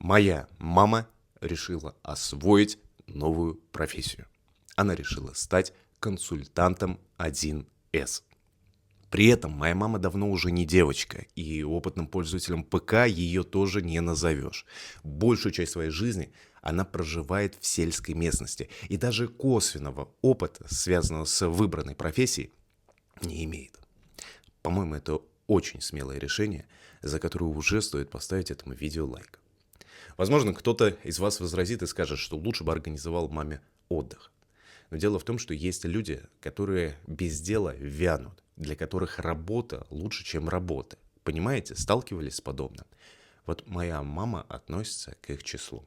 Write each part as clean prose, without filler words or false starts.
Моя мама решила освоить новую профессию. Она решила стать консультантом 1С. При этом моя мама давно уже не девочка, и опытным пользователем ПК ее тоже не назовешь. Большую часть своей жизни она проживает в сельской местности, и даже косвенного опыта, связанного с выбранной профессией, не имеет. По-моему, это очень смелое решение, за которое уже стоит поставить этому видео лайк. Возможно, кто-то из вас возразит и скажет, что лучше бы организовал маме отдых. Но дело в том, что есть люди, которые без дела вянут, для которых работа лучше, чем работа. Понимаете, сталкивались с подобным? Вот моя мама относится к их числу.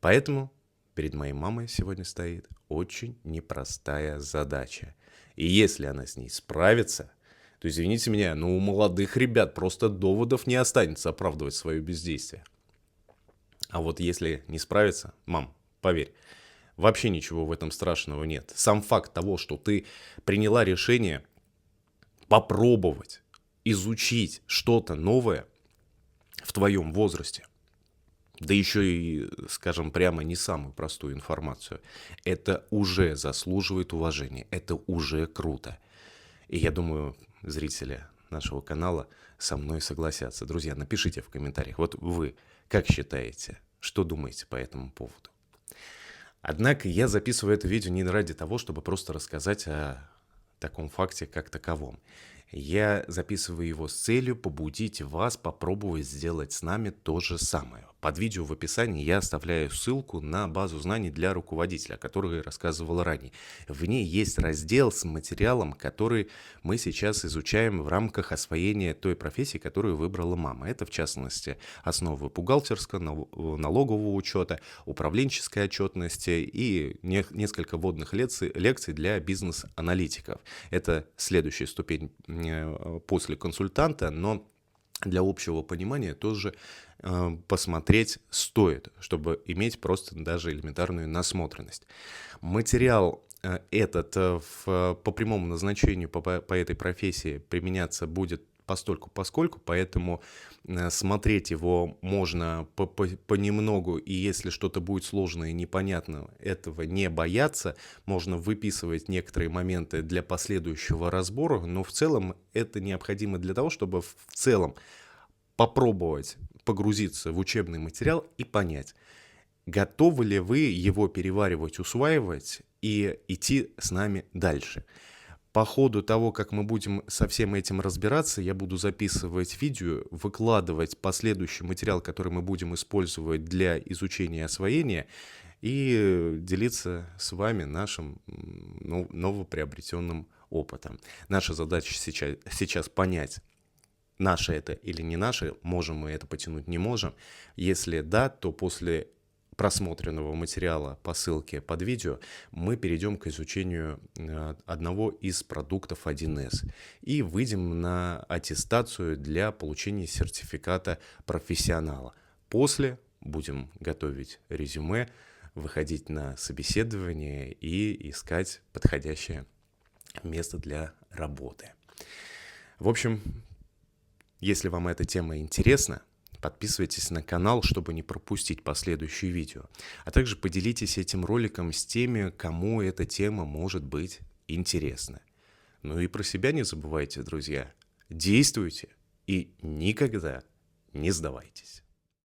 Поэтому перед моей мамой сегодня стоит очень непростая задача. И если она с ней справится, то, извините меня, но у молодых ребят просто доводов не останется оправдывать свое бездействие. А вот если не справится, мам, поверь, вообще ничего в этом страшного нет. Сам факт того, что ты приняла решение попробовать изучить что-то новое в твоем возрасте, да еще и, скажем прямо, не самую простую информацию, это уже заслуживает уважения, это уже круто. И я думаю, зрители нашего канала со мной согласятся. Друзья, напишите в комментариях, вот вы как считаете, что думаете по этому поводу? Однако я записываю это видео не ради того, чтобы просто рассказать о таком факте как таковом. Я записываю его с целью побудить вас попробовать сделать с нами то же самое. Под видео в описании я оставляю ссылку на базу знаний для руководителя, о которой я рассказывал ранее. В ней есть раздел с материалом, который мы сейчас изучаем в рамках освоения той профессии, которую выбрала мама. Это, в частности, основы бухгалтерского, налогового учета, управленческой отчетности и несколько вводных лекций для бизнес-аналитиков. Это следующая ступень после консультанта, но для общего понимания тоже посмотреть стоит, чтобы иметь просто даже элементарную насмотренность. Материал этот по прямому назначению по этой профессии применяться будет постольку-поскольку, поэтому смотреть его можно понемногу, и если что-то будет сложное и непонятно, этого не бояться, можно выписывать некоторые моменты для последующего разбора, но в целом это необходимо для того, чтобы в целом попробовать погрузиться в учебный материал и понять, готовы ли вы его переваривать, усваивать и идти с нами дальше. По ходу того, как мы будем со всем этим разбираться, я буду записывать видео, выкладывать последующий материал, который мы будем использовать для изучения и освоения, и делиться с вами нашим новоприобретенным опытом. Наша задача сейчас понять, наше это или не наше, можем мы это потянуть, не можем. Если да, то после просмотренного материала по ссылке под видео мы перейдем к изучению одного из продуктов 1С и выйдем на аттестацию для получения сертификата профессионала. После будем готовить резюме, выходить на собеседование и искать подходящее место для работы. В общем, если вам эта тема интересна, подписывайтесь на канал, чтобы не пропустить последующие видео. А также поделитесь этим роликом с теми, кому эта тема может быть интересна. Ну и про себя не забывайте, друзья. Действуйте и никогда не сдавайтесь.